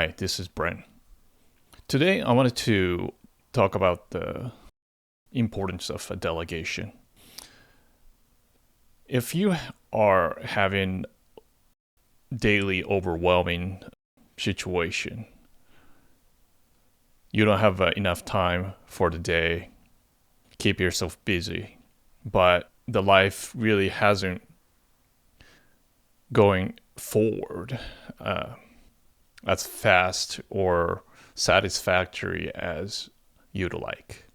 Hi, this is Brent. Today, I wanted to talk about the importance of a delegation. If you are having daily overwhelming situation, you don't have enough time for the day, keep yourself busy, but the life really hasn't going forward as fast or satisfactory as you'd like.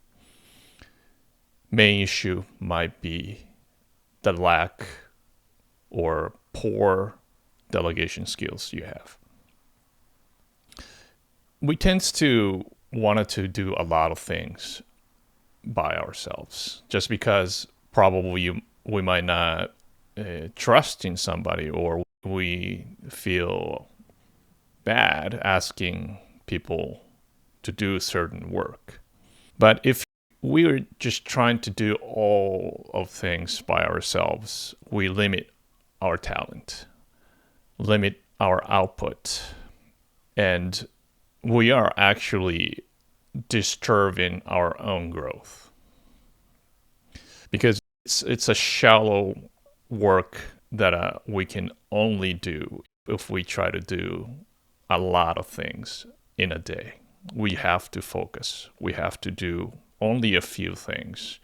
Main issue might be the lack or poor delegation skills you have. We tend to want to do a lot of things by ourselves just because probably we might not trust in somebody, or we feel bad asking people to do certain work. But if we're just trying to do all of things by ourselves, we limit our talent, limit our output, and we are actually disturbing our own growth. Because it's a shallow work that we can only do if we try to do a lot of things in a day. We have to focus. We have to do only a few things,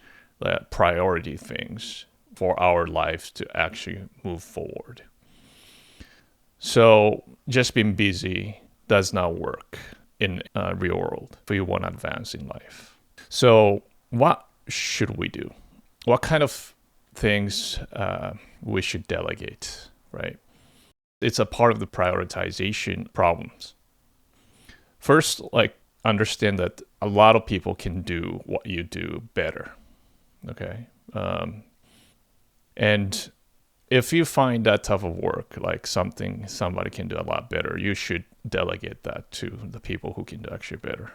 priority things for our lives to actually move forward. So just being busy does not work in a real world if you want to advance in life. So what should we do? What kind of things we should delegate, right? It's a part of the prioritization problems. First, understand that a lot of people can do what you do better, okay? And if you find that type of work, like something somebody can do a lot better, you should delegate that to the people who can do actually better.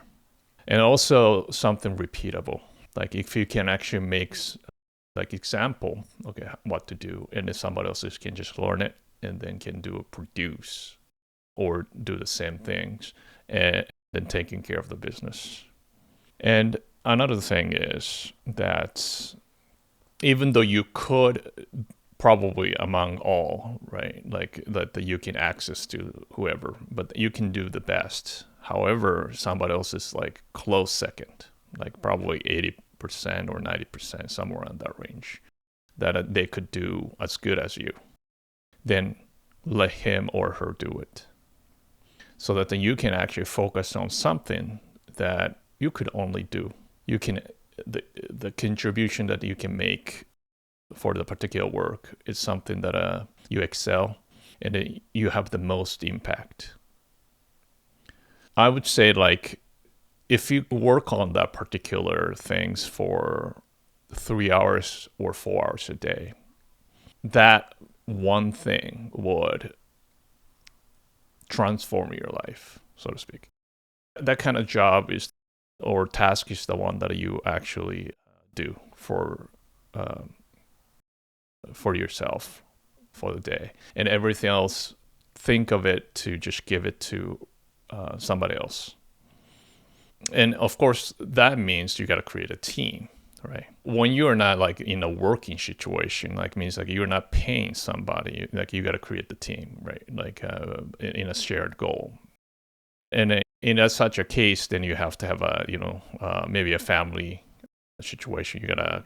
And also something repeatable. Like if you can actually make example, okay, what to do, and if somebody else can just learn it and then can produce or do the same things and then taking care of the business. And another thing is that even though you could probably among all, right, like that you can access to whoever, but you can do the best. However, somebody else is like close second, like probably 80% or 90%, somewhere in that range, that they could do as good as you. Then let him or her do it, so that then you can actually focus on something that you could only do. You can the contribution that you can make for the particular work is something that you excel and you have the most impact. I would say, like, if you work on that particular things for 3 hours or 4 hours a day, that one thing would transform your life, so to speak. That kind of job or task is the one that you actually do for yourself for the day, and everything else, think of it to just give it to somebody else. And of course, that means you got to create a team, right? When you're not like in a working situation, like means like you're not paying somebody, like you got to create the team, right? Like in a shared goal. And in such a case, then you have to have maybe a family situation. You got to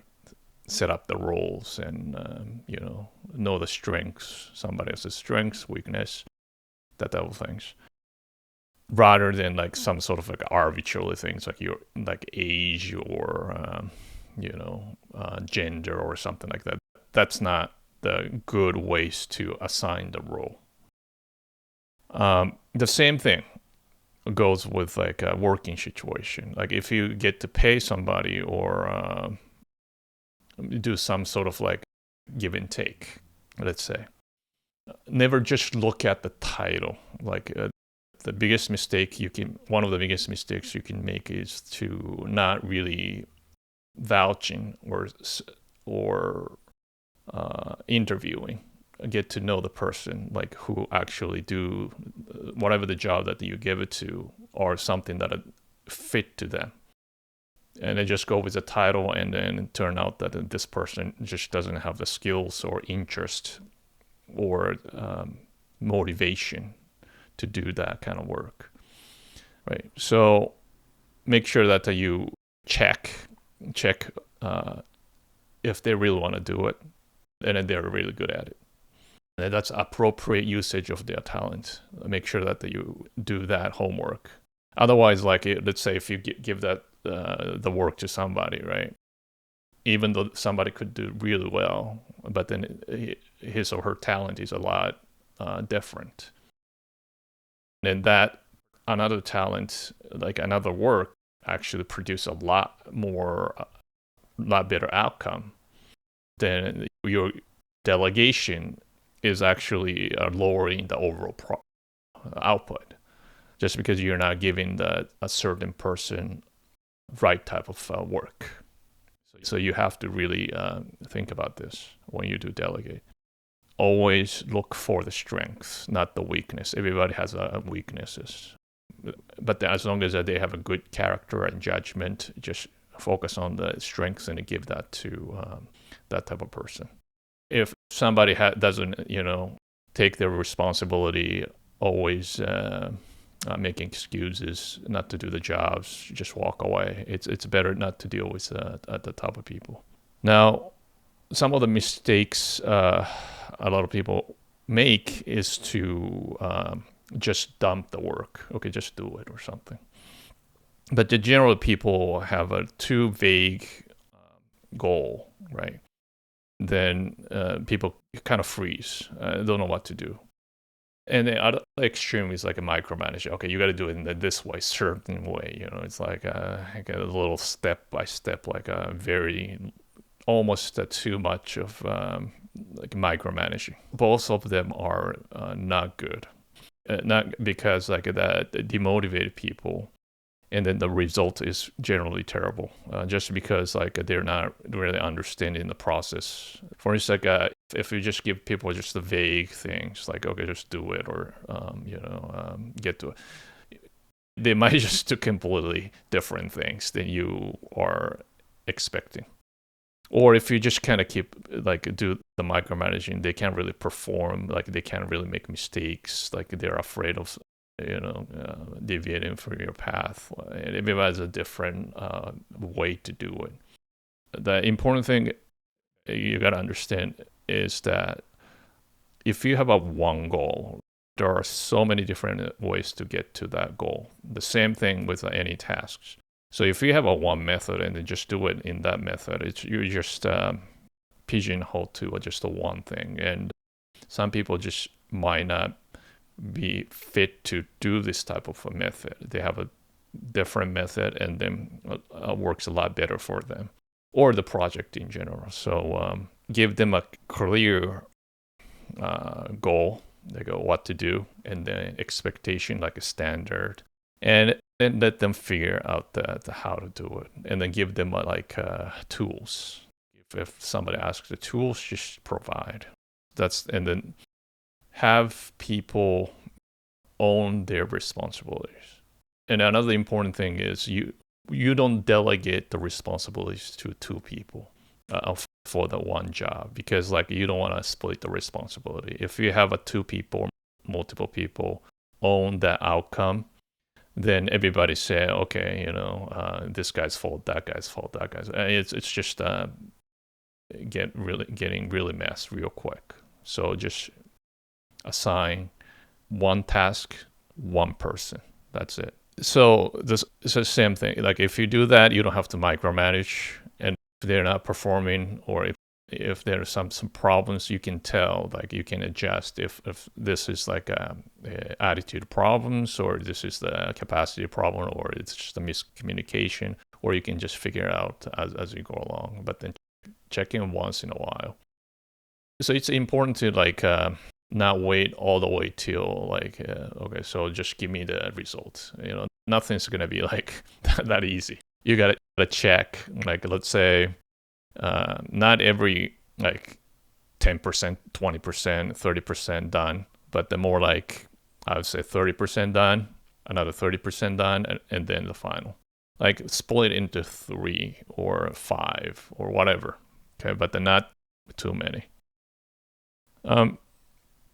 set up the roles and know the strengths, somebody else's strengths, weakness, that type of things, rather than like some sort of like arbitrary things like your like age or gender or something like that. That's not the good ways to assign the role. The same thing goes with like a working situation. Like if you get to pay somebody or do some sort of like give and take, let's say, never just look at the title. Like one of the biggest mistakes you can make is to not really vouching or interviewing get to know the person, like who actually do whatever the job that you give it to, or something that fit to them. And they just go with the title, and then it turn out that this person just doesn't have the skills or interest or motivation to do that kind of work, right? So make sure that you check if they really want to do it, and then they're really good at it. And that's appropriate usage of their talent. Make sure that you do that homework. Otherwise, like let's say if you give that the work to somebody, right? Even though somebody could do really well, but then his or her talent is a lot different. And that another talent, like another work, actually produce a lot better outcome than your delegation is actually lowering the overall output, just because you're not giving a certain person right type of work. So you have to really think about this when you do delegate. Always look for the strengths, not the weakness. Everybody has weaknesses. But as long as they have a good character and judgment, just focus on the strengths and give that to that type of person. If somebody doesn't, take their responsibility, always making excuses not to do the jobs, just walk away. It's better not to deal with at the top of people. Now, some of the mistakes a lot of people make is to just dump the work. Okay, just do it or something. But the general people have a too vague goal, right? Then people kind of freeze, don't know what to do. And the other extreme is like a micromanaging. Okay, you got to do it in this way, certain way. It's like a little step by step, like a very almost too much of like micromanaging. Both of them are not good. Not because like that demotivated people, and then the result is generally terrible. Just because like they're not really understanding the process. For instance, like if you just give people just the vague things, like okay, just do it, or get to it, they might just do completely different things than you are expecting. Or if you just kind of keep like do the micromanaging, they can't really perform, like they can't really make mistakes, like they're afraid of deviating from your path. Everybody has a different way to do it. The important thing you got to understand is that if you have a one goal, there are so many different ways to get to that goal. The same thing with any tasks. So if you have a one method and then just do it in that method, you just pigeonhole to just the one thing. And some people just might not be fit to do this type of a method. They have a different method, and then works a lot better for them or the project in general. So give them a clear goal, like what to do, and then expectation, like a standard, and then let them figure out the how to do it, and then give them tools. If somebody asks the tools, just provide. And then have people own their responsibilities. And another important thing is you don't delegate the responsibilities to two people for the one job, because like you don't want to split the responsibility. If you have two people, multiple people own the outcome, then everybody say, okay, this guy's fault, that guy's fault, that guy's. It's just getting really messed real quick. So just assign one task, one person. That's it. So it's the same thing. Like if you do that, you don't have to micromanage. And if they're not performing, or if there are some problems, you can tell, like you can adjust if this is like a attitude problems, or this is the capacity problem, or it's just a miscommunication, or you can just figure it out as you go along. But then check in once in a while. So it's important to not wait all the way till okay, so just give me the results. Nothing's gonna be like that easy. You gotta check. Like let's say, not every 10%, 20%, 30% done, but the more like, I would say 30% done, another 30% done, and then the final. Like split into 3 or 5 or whatever. Okay, but they're not too many.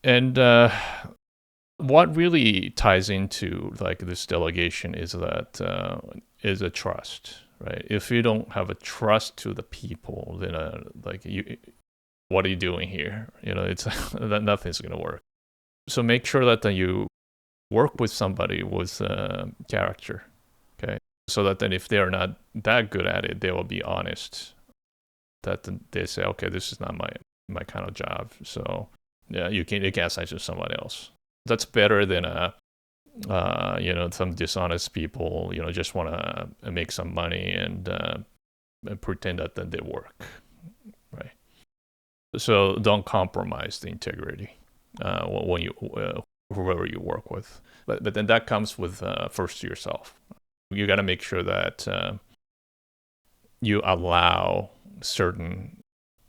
And what really ties into like this delegation is that is a trust, right? If you don't have a trust to the people, then like what are you doing here? It's that nothing's gonna work. So make sure that you work with somebody with character, okay? So that then if they're not that good at it, they will be honest. That they say, okay, this is not my kind of job. So yeah, you can assign to somebody else. That's better than some dishonest people, just want to make some money and pretend that they work, right? So don't compromise the integrity when you whoever you work with. But then that comes with first yourself. You got to make sure that you allow certain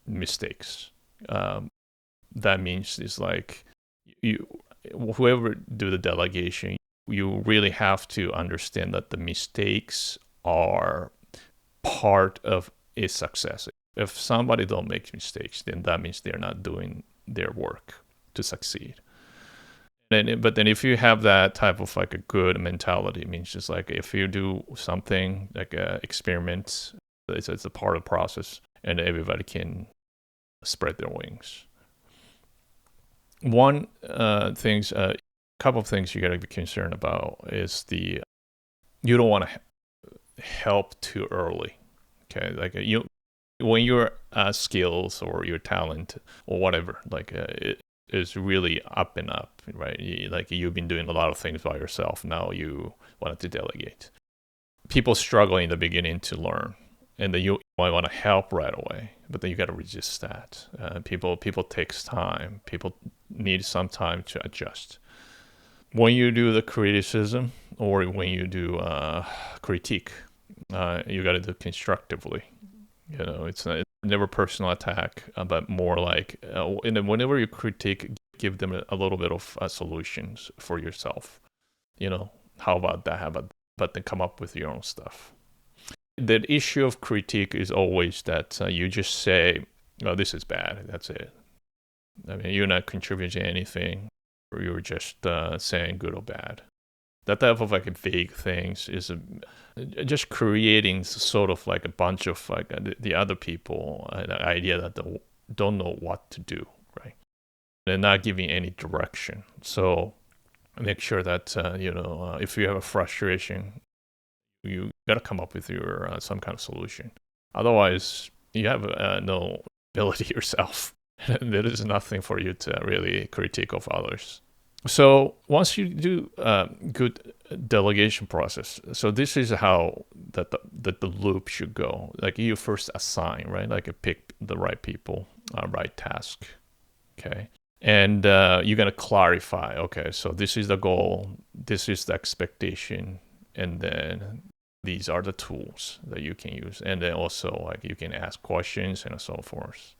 mistakes. That means it's like whoever do the delegation, you really have to understand that the mistakes are part of its success. If somebody don't make mistakes, then that means they're not doing their work to succeed. But then if you have that type of like a good mentality, it means just like if you do something like experiments, it's a part of the process, and everybody can spread their wings. One couple of things you got to be concerned about is you don't want to help too early. Okay, like when your skills or your talent or whatever, like it is really up and up, right? Like you've been doing a lot of things by yourself. Now you wanted to delegate. People struggle in the beginning to learn, and then you might want to help right away, but then you got to resist that. People takes time. People need some time to adjust. When you do the criticism or when you do critique, you got to do constructively. It's never personal attack, but more like whenever you critique, give them a little bit of solutions for yourself. How about that? But then come up with your own stuff. The issue of critique is always that you just say, "Oh, this is bad." That's it. I mean, you're not contributing anything, or you're just saying good or bad. That type of like vague things is just creating sort of like a bunch of like the other people an idea that they don't know what to do, right? They're not giving any direction. So make sure that if you have a frustration, you got to come up with your some kind of solution. Otherwise, you have no ability yourself. There is nothing for you to really critique of others. So once you do good delegation process, so this is how that the loop should go. Like you first assign, right? Like you pick the right people, right task, okay? And you're gonna clarify. Okay, so this is the goal, this is the expectation, and then these are the tools that you can use. And then also like you can ask questions and so forth.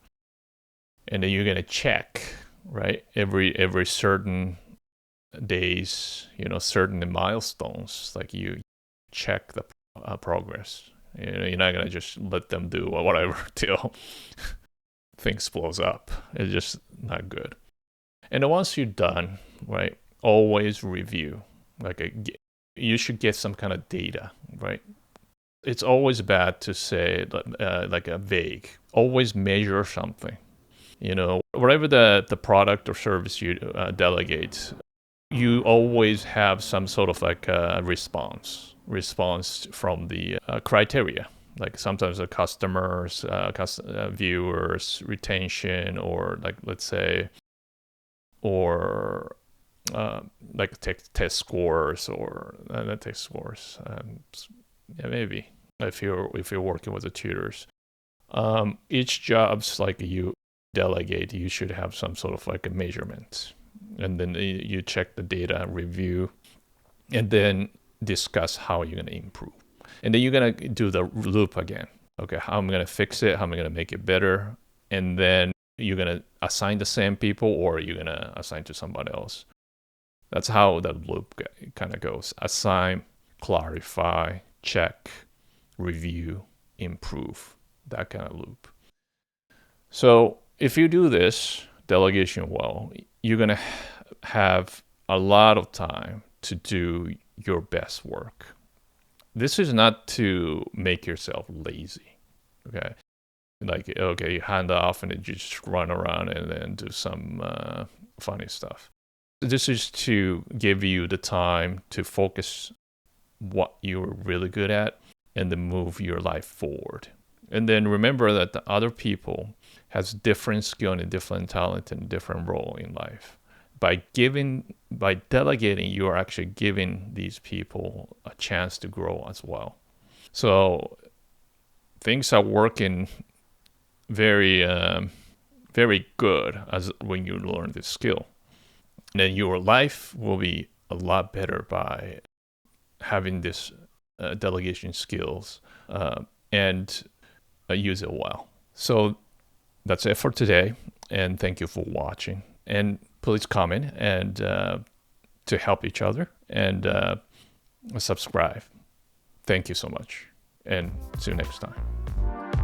And then you're gonna check, right? Every certain days, certain milestones, like you check the progress. You're not gonna just let them do whatever till things blows up. It's just not good. And then once you're done, right, always review. Like you should get some kind of data, right? It's always bad to say like a vague. Always measure something. Whatever the product or service you delegate, you always have some sort of like a response from the criteria. Like sometimes the customers, viewers, retention, or like let's say, or like test scores or not test scores. Yeah, maybe if you're working with the tutors. Each job's like you delegate, you should have some sort of like a measurement. And then you check the data, review, and then discuss how you're going to improve. And then you're going to do the loop again. Okay, how am I going to fix it? How am I going to make it better? And then you're going to assign the same people or you're going to assign to somebody else. That's how the loop kind of goes. Assign, clarify, check, review, improve. That kind of loop. So if you do this delegation well, you're going to have a lot of time to do your best work. This is not to make yourself lazy, okay? Like, okay, you hand off and you just run around and then do some funny stuff. This is to give you the time to focus what you're really good at and then move your life forward. And then remember that the other people has different skill and different talent and different role in life. By delegating, you are actually giving these people a chance to grow as well. So things are working very, very good as when you learn this skill. And then your life will be a lot better by having this delegation skills and use it well. So that's it for today, and thank you for watching. And please comment and to help each other and subscribe. Thank you so much, and see you next time.